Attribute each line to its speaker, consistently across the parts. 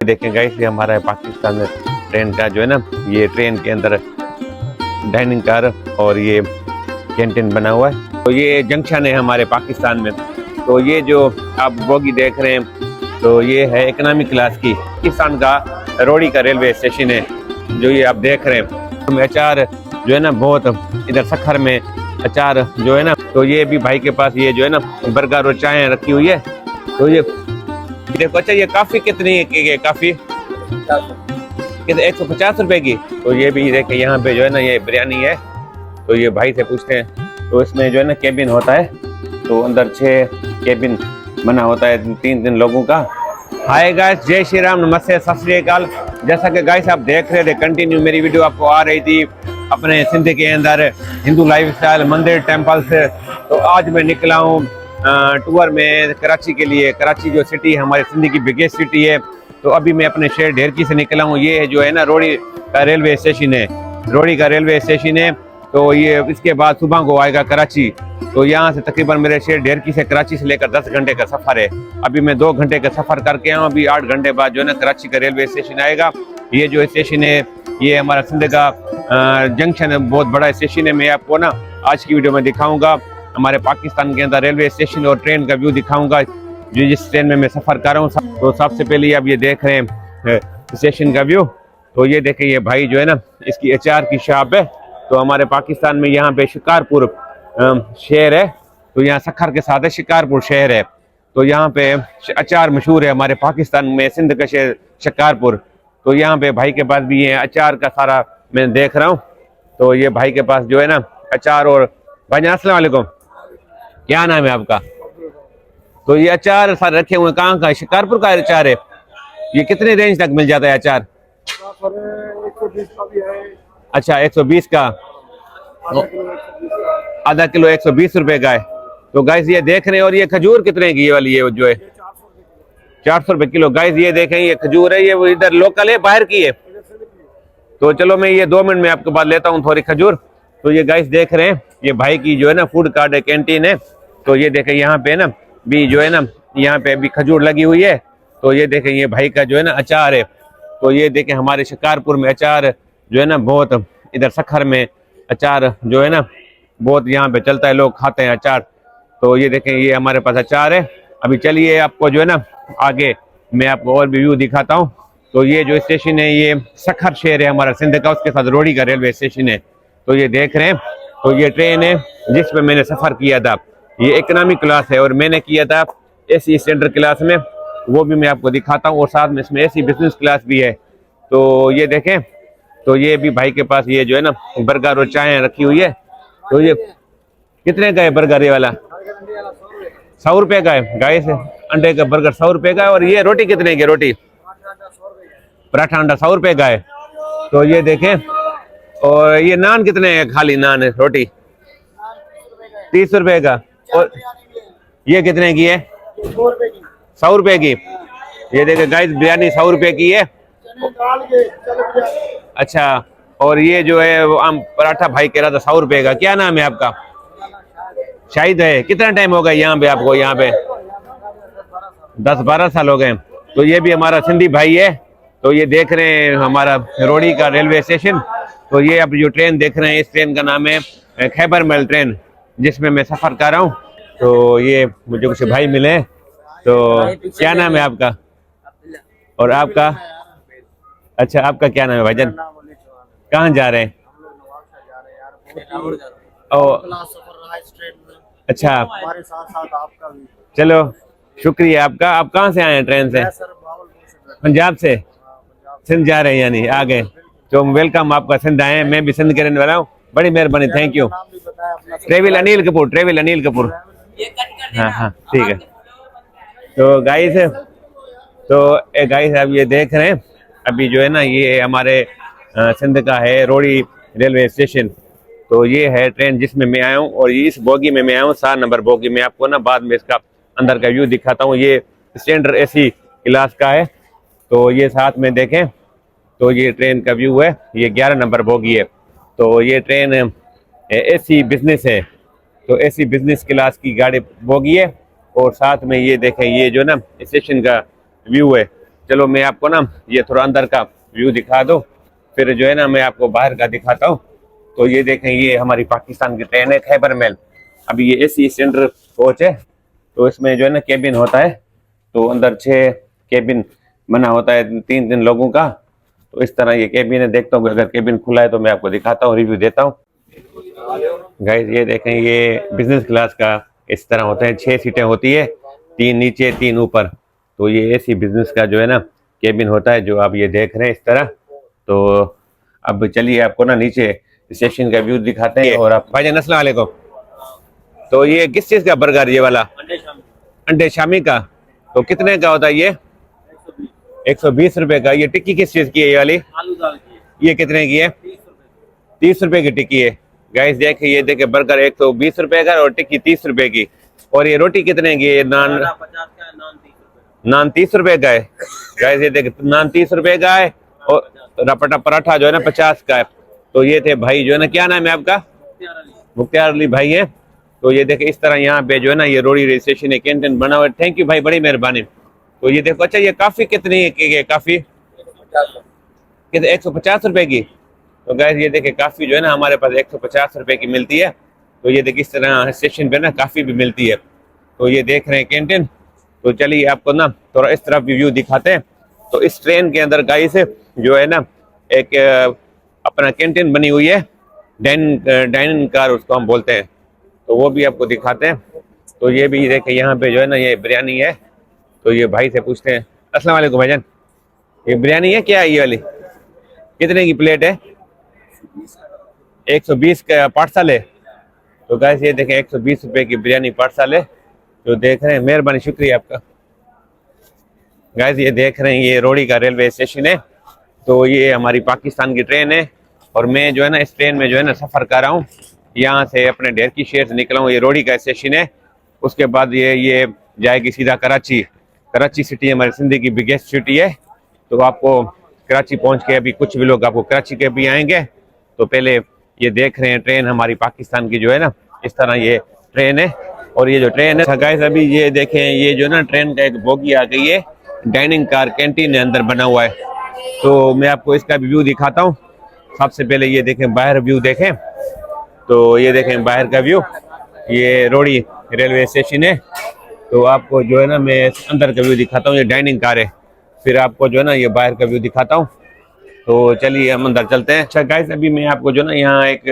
Speaker 1: देखें गाइस, ये हमारा पाकिस्तान में ट्रेन का जो है ना, ये ट्रेन के अंदर डाइनिंग कार और ये कैंटीन बना हुआ है। तो ये जंक्शन है हमारे पाकिस्तान में। तो ये जो आप बोगी देख रहे हैं, तो ये है इकोनॉमिक क्लास की पाकिस्तान का रोड़ी का रेलवे स्टेशन है जो ये आप देख रहे हैं। अचार जो है ना, बहुत इधर सखर में अचार जो है ना, तो ये भी भाई के पास ये जो है ना बर्गर और चाय रखी हुई है। तो ये देखो, अच्छा ये काफी कितनी है? काफी 150 रुपए की। तो ये भी देखे यहाँ पे जो है ना, ये बिरयानी है। तो ये भाई से पूछते हैं। तो इसमें जो है ना केबिन होता है, तो अंदर 6 केबिन बना होता है 3 लोगों का। हाय गाइस, जय श्री राम, नमस्ते, सत श्री अकाल। जैसा कि गाइस आप देख रहे थे, कंटिन्यू मेरी वीडियो आपको आ रही थी अपने सिंध के अंदर हिंदू लाइफस्टाइल मंदिर टेम्पल से। तो आज मैं निकला हूँ टूर में कराची के लिए। कराची जो सिटी है हमारे सिंध की बिगेस्ट सिटी है। तो अभी मैं अपने शहर ढेरकी से निकला हूँ। ये जो है ना रोड़ी का रेलवे स्टेशन है, रोड़ी का रेलवे स्टेशन है। तो ये इसके बाद सुबह को आएगा कराची। तो यहाँ से तकरीबन मेरे शहर ढेरकी से कराची से लेकर 10 घंटे का सफ़र है। अभी मैं 2 घंटे का सफ़र करके आऊँ। अभी 8 घंटे बाद जो है ना कराची का रेलवे स्टेशन आएगा। ये जो स्टेशन है, ये हमारा सिंध का जंक्शन है, बहुत बड़ा स्टेशन है। मैं आपको ना आज की वीडियो में दिखाऊंगा हमारे पाकिस्तान के अंदर रेलवे स्टेशन और ट्रेन का व्यू दिखाऊंगा, जो जिस ट्रेन में मैं सफ़र कर रहा हूँ। तो सबसे पहले आप ये देख रहे हैं स्टेशन का व्यू। तो ये देखें, ये भाई जो है ना, इसकी अचार की शॉप है। तो हमारे पाकिस्तान में यहाँ पे शिकारपुर शहर है, तो यहाँ सखर के साथ है शिकारपुर शहर है। तो यहाँ पे अचार मशहूर है हमारे पाकिस्तान में, सिंध का शहर शिकारपुर। तो यहाँ पे भाई के पास भी ये अचार का सारा मैं देख रहा हूँ। तो ये भाई के पास जो है ना अचार। और भाई अस्सलाम वालेकुम, क्या नाम है आपका? तो ये अचार सारे रखे हुए कहाँ का? शिकारपुर का अचार है। ये कितने रेंज तक मिल जाता है अचार?
Speaker 2: 120 का भी है।
Speaker 1: अच्छा, 120 का, आधा किलो 120 रुपए का है। तो गाइस ये देख रहे हैं। और ये खजूर कितने की? ये वाली ये जो है 400 रुपए किलो। गाइस ये देखें, ये खजूर है, ये इधर लोकल है, बाहर की है। तो चलो मैं ये 2 मिनट में आपके बाद लेता हूँ थोड़ी खजूर। तो ये गाइस देख रहे हैं, ये भाई की जो है ना फूड कार्ट है, कैंटीन है। तो ये देखें यहाँ पे ना भी जो है ना, यहाँ पे भी खजूर लगी हुई है। तो ये देखें, ये भाई का जो है ना अचार है। तो ये देखें, हमारे शिकारपुर में अचार जो है ना बहुत, इधर सखर में अचार जो है ना बहुत यहाँ पे चलता है, लोग खाते हैं अचार। तो ये देखें, ये हमारे पास अचार है। अभी चलिए आपको जो है ना आगे मैं आपको और भी व्यू दिखाता हूँ। तो ये जो स्टेशन है, ये सखर शहर है हमारा सिंध का, उसके साथ रोड़ी का रेलवे स्टेशन है। तो ये देख रहे हैं, तो ये ट्रेन है जिसमें मैंने सफ़र किया था। ये इकोनॉमिक क्लास है और मैंने किया था एसी स्टैंडर्ड क्लास में, वो भी मैं आपको दिखाता हूँ। और साथ में इसमें एसी बिजनेस क्लास भी है। तो ये देखें, तो ये भी भाई के पास ये जो है ना बर्गर और चाय रखी हुई है। तो ये कितने का है बर्गर? ये वाला 100 रुपये का है। गाइस अंडे का बर्गर 100 रुपये का है। और ये रोटी कितने की? रोटी पराठा अंडा 100 रुपये का है। तो ये देखें। और ये नान कितने है? खाली नान है, रोटी 30 रुपये का। और ये कितने की है? 100 रुपये की। ये देखे गाइस, बिरयानी 100 रुपये की है। अच्छा, और ये जो है वो आम पराठा भाई कह रहा था 100 रुपये का। क्या नाम है आपका? शाहिद है। कितना टाइम हो गया यहाँ पे आपको? यहाँ पे 10-12 साल हो गए। तो ये भी हमारा सिंधी भाई है। तो ये देख रहे हैं हमारा रोड़ी का रेलवे स्टेशन। तो ये अब जो ट्रेन देख रहे हैं, इस ट्रेन का नाम है खैबर मेल ट्रेन, जिसमें मैं सफ़र कर रहा हूँ। तो ये मुझे कुछ भाई मिले। तो क्या नाम है आपका? और आपका? अच्छा, आपका क्या नाम है भाईजान? कहाँ जा रहे हैं? ओ, अच्छा,
Speaker 2: हमारे साथ आपका भी।
Speaker 1: चलो शुक्रिया आपका। आप कहाँ से आए हैं ट्रेन से? पंजाब से। सिंध जा रहे हैं यानी आ गए। तो वेलकम आपका, सिंध आए हैं। मैं भी सिंध के रहने वाला हूँ। बड़ी मेहरबानी, thank you. Travel Anil Kapoor, travel Anil Kapoor. हाँ हाँ, ठीक है। तो गाइस आप ये देख रहे हैं, अभी जो है ना ये हमारे सिंध का है रोड़ी रेलवे स्टेशन। तो ये है ट्रेन जिसमें मैं आया हूँ। और इस बोगी में मैं आया हूँ, 7 नंबर बोगी में। आपको ना बाद में इसका अंदर का व्यू दिखाता हूँ। ये स्टैंडर्ड एसी क्लास का है। तो ये साथ में देखें, तो ये ट्रेन का व्यू है। ये 11 नंबर बोगी है। तो ये ट्रेन एसी बिजनेस है। तो एसी बिजनेस क्लास की गाड़ी बोगी है। और साथ में ये देखें, ये जो ना स्टेशन का व्यू है। चलो मैं आपको ना ये थोड़ा अंदर का व्यू दिखा दूं, फिर जो है ना मैं आपको बाहर का दिखाता हूँ। तो ये देखें, ये हमारी पाकिस्तान की ट्रेन है खैबर मेल। अभी ये एसी स्टैंडर्ड कोच है, तो इसमें जो है ना केबिन होता है, तो अंदर 6 केबिन बना होता है 3 लोगों का। तो इस तरह ये केबिन है। देखता हूँ अगर केबिन खुला है तो मैं आपको दिखाता हूँ, रिव्यू देता हूँ। गाइस ये देखें, ये बिजनेस क्लास का इस तरह होता है, 6 सीटें होती है, 3 नीचे 3 ऊपर। तो ये एसी बिजनेस का जो है ना केबिन होता है, जो आप ये देख रहे हैं इस तरह। तो अब चलिए आपको ना नीचे स्टेशन का व्यू दिखाते हैं। और आप भाईजान अस्सलाम वालेकुम। तो ये किस चीज़ का बर्गर, ये वाला अंडे शामी का, तो कितने का होता है ये? 120 रुपए का। ये टिक्की किस चीज़ की है, ये वाली?
Speaker 2: आलू दाल की
Speaker 1: ये कितने की है? 30 रुपए की टिक्की है। गाइस देखिए, ये देखिए बर्गर 120 रुपए का और टिक्की 30 रुपए की। और ये रोटी कितने की है? नान
Speaker 2: 50 का है,
Speaker 1: नान 30 रुपए का है। गाइस ये देखिए, नान 30 रुपए का है और रपटा पराठा जो है ना 50 का है। तो ये थे भाई, जो है ना, क्या नाम है आपका? मुख्तियार अली भाई है। तो ये देखे इस तरह यहाँ पे जो है ना ये रोडी रेल स्टेशन है, कैंटीन बना हुआ है। थैंक यू भाई, बड़ी मेहरबानी। तो ये देखो, अच्छा ये काफी कितनी है? काफी कितने? 150 रुपए की। तो गाइस ये देखे, काफी जो है ना हमारे पास 150 रुपए की मिलती है। तो ये देखिए इस तरह स्टेशन पे ना काफी भी मिलती है। तो ये देख रहे हैं कैंटीन। तो चलिए आपको ना थोड़ा इस तरफ व्यू दिखाते हैं। तो इस ट्रेन के अंदर गाइस जो है ना एक अपना कैंटीन बनी हुई है, डाइनिंग कार उसको हम बोलते हैं। तो वो भी आपको दिखाते हैं। तो ये भी देखे, यहाँ पे जो है ना ये बिरयानी है। तो ये भाई से पूछते हैं। अस्सलाम वालेकुम भाईजान, ये बिरयानी है क्या? ये वाली कितने की प्लेट है? 120 का पार्सल है। तो गाइस ये देखें, 120 रुपए की बिरयानी पार्सल है। जो देख रहे हैं, मेहरबानी, शुक्रिया आपका। गाइस ये देख रहे हैं, ये रोडी का रेलवे स्टेशन है। तो ये हमारी पाकिस्तान की ट्रेन है और मैं जो है ना इस ट्रेन में जो है ना सफ़र कर रहा हूँ। यहाँ से अपने ढेर की शहर से निकला हूँ। ये रोडी का स्टेशन है। उसके बाद ये जाएगी सीधा कराची। कराची सिटी हमारी सिंध की बिगेस्ट सिटी है। तो आपको कराची पहुँच के, अभी कुछ भी लोग आपको कराची के भी आएंगे। तो पहले ये देख रहे हैं ट्रेन हमारी पाकिस्तान की जो है ना, इस तरह ये ट्रेन है। और ये जो ट्रेन है गाइस, अभी ये देखें, ये जो ना ट्रेन का एक बोगी आ गई है, डाइनिंग कार कैंटीन अंदर बना हुआ है। तो मैं आपको इसका भी व्यू दिखाता हूँ। सबसे पहले ये देखें, बाहर व्यू देखें। तो ये देखें बाहर का व्यू, ये रोडी रेलवे स्टेशन है। तो आपको जो है ना मैं अंदर का व्यू दिखाता हूँ, ये डाइनिंग कार है। फिर आपको जो है ना ये बाहर का व्यू दिखाता हूँ। तो चलिए हम अंदर चलते हैं। अच्छा गाइस, अभी मैं आपको जो ना यहाँ एक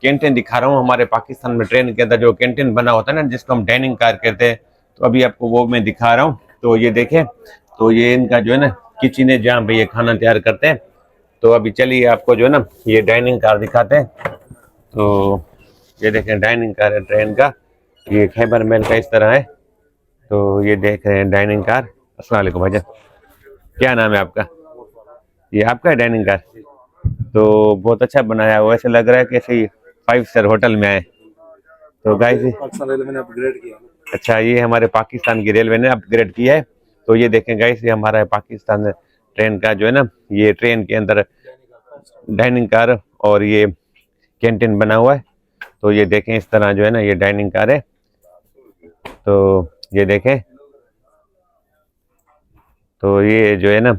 Speaker 1: कैंटीन दिखा रहा हूँ। हमारे पाकिस्तान में ट्रेन के अंदर जो कैंटीन बना होता है ना, जिसको हम डाइनिंग कार कहते हैं। तो अभी आपको वो मैं दिखा रहा हूँ। तो ये देखें, तो ये इनका जो है ना किचन है, जहाँ पे ये खाना तैयार करते हैं। तो अभी चलिए आपको जो है ना ये डाइनिंग कार दिखाते हैं। तो ये देखें, डाइनिंग कार है ट्रेन का, ये खैबर मेल का इस तरह है। तो ये देख रहे हैं डाइनिंग कार। अस्सलाम वालेकुम भाईजान, क्या नाम है आपका? ये आपका है डाइनिंग कार? तो बहुत अच्छा बनाया हुआ, ऐसे लग रहा है कि ऐसे 5 स्टार होटल में आए। तो गाइस
Speaker 2: पाकिस्तान रेलवे ने अपग्रेड किया।
Speaker 1: अच्छा, ये हमारे पाकिस्तान की रेलवे ने अपग्रेड किया है। तो ये देखें गाइस, ये हमारा पाकिस्तान ट्रेन का जो है ना, ये ट्रेन के अंदर डाइनिंग कार और ये कैंटीन बना हुआ है। तो ये देखें इस तरह जो है ना ये डाइनिंग कार है। तो ये देखें, तो ये जो है ना,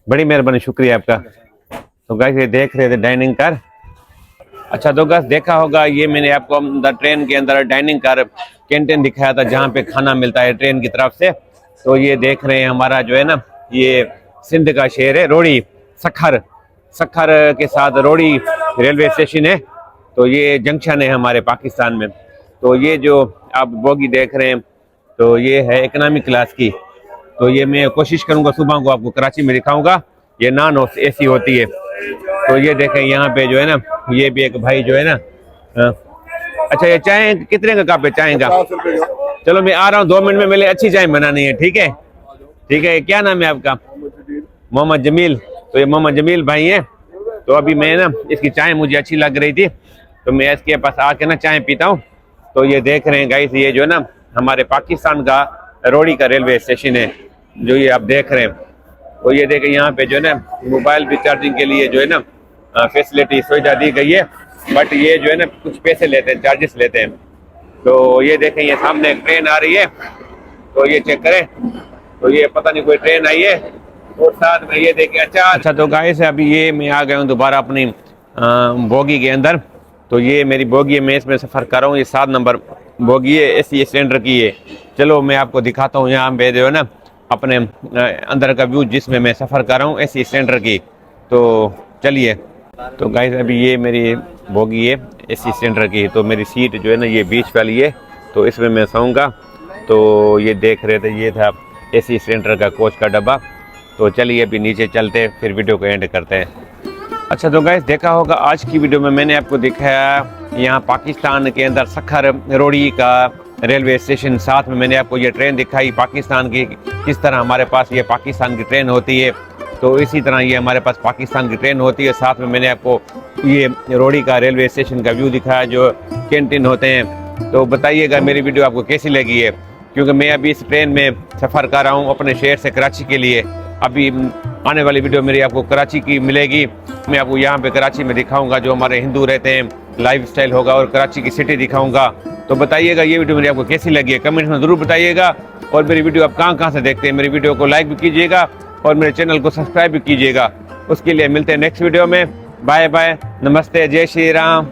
Speaker 1: बड़ी मेहरबानी, शुक्रिया आपका। तो गाइस ये देख रहे थे डाइनिंग कार। अच्छा तो गाइस देखा होगा, ये मैंने आपको अंदर ट्रेन के अंदर डाइनिंग कार कैंटीन दिखाया था, जहाँ पे खाना मिलता है ट्रेन की तरफ से। तो ये देख रहे हैं हमारा जो है ना ये सिंध का शहर है रोडी, सखर के साथ रोडी रेलवे स्टेशन है। तो ये जंक्शन है हमारे पाकिस्तान में। तो ये जो आप बोगी देख रहे हैं, तो ये है इकोनॉमिक क्लास की। तो ये मैं कोशिश करूंगा सुबह को आपको कराची में दिखाऊंगा। ये नॉन एसी होती है। तो ये देखें यहाँ पे जो है ना, ये भी एक भाई जो है ना, अच्छा ये चाय कितने का कप है चाय का? चलो मैं आ रहा हूँ 2 मिनट में, मेरे अच्छी चाय बनानी है। ठीक है, ठीक है। क्या नाम है आपका? मोहम्मद जमील। तो ये मोहम्मद जमील भाई हैं। तो अभी मैं ना इसकी चाय मुझे अच्छी लग रही थी, तो मैं इसके पास आके ना चाय पीता हूँ। तो ये देख रहे हैं गाइस, ये जो है ना हमारे पाकिस्तान का रोडी का रेलवे स्टेशन है, जो ये आप देख रहे हैं। तो ये देखें, यहाँ पे जो है ना मोबाइल भी चार्जिंग के लिए जो है ना फैसिलिटी सुविधा दी गई है। बट ये जो है ना कुछ पैसे लेते हैं, चार्जेस लेते हैं। तो ये देखें, ये सामने एक ट्रेन आ रही है। तो ये चेक करें। तो ये पता नहीं कोई ट्रेन आई है और साथ में ये देखिए अच्छा। तो गाइस अभी ये मैं आ गया हूँ दोबारा अपनी बोगी के अंदर। तो ये मेरी बोगी है, मैं इसमें सफ़र कर रहा हूँ। ये 7 नंबर बोगी है, एसी स्टैंडर्ड की है। चलो मैं आपको दिखाता हूँ यहाँ पे जो है ना अपने अंदर का व्यू जिसमें मैं सफ़र कर रहा हूँ एसी स्टैंडर्ड की। तो चलिए। तो गाइस अभी ये मेरी बोगी है एसी स्टैंडर्ड की। तो मेरी सीट जो है ना ये बीच वाली है, तो इसमें मैं सोऊंगा। तो ये देख रहे थे, ये था एसी स्टैंडर्ड का कोच का डब्बा। तो चलिए अभी नीचे चलते फिर वीडियो को एंड करते हैं। अच्छा तो गाइस देखा होगा आज की वीडियो में मैंने आपको दिखाया यहाँ पाकिस्तान के अंदर सखर रोड़ी का रेलवे स्टेशन। साथ में मैंने आपको ये ट्रेन दिखाई पाकिस्तान की, किस तरह हमारे पास ये पाकिस्तान की ट्रेन होती है। तो इसी तरह ये हमारे पास पाकिस्तान की ट्रेन होती है। साथ में मैंने आपको ये रोड़ी का रेलवे स्टेशन का व्यू दिखाया जो कैंटीन होते हैं। तो बताइएगा मेरी वीडियो आपको कैसी लगी है, क्योंकि मैं अभी इस ट्रेन में सफ़र कर रहा हूँ अपने शहर से कराची के लिए। अभी आने वाली वीडियो मेरी आपको कराची की मिलेगी। मैं आपको यहाँ पे कराची में दिखाऊंगा जो हमारे हिंदू रहते हैं, लाइफ स्टाइल होगा और कराची की सिटी दिखाऊंगा। तो बताइएगा ये वीडियो मेरी आपको कैसी लगी है, कमेंट्स में ज़रूर बताइएगा। और मेरी वीडियो आप कहाँ से देखते हैं, मेरी वीडियो को लाइक भी कीजिएगा और मेरे चैनल को सब्सक्राइब भी कीजिएगा। उसके लिए मिलते हैं नेक्स्ट वीडियो में। बाय बाय, नमस्ते, जय श्री राम।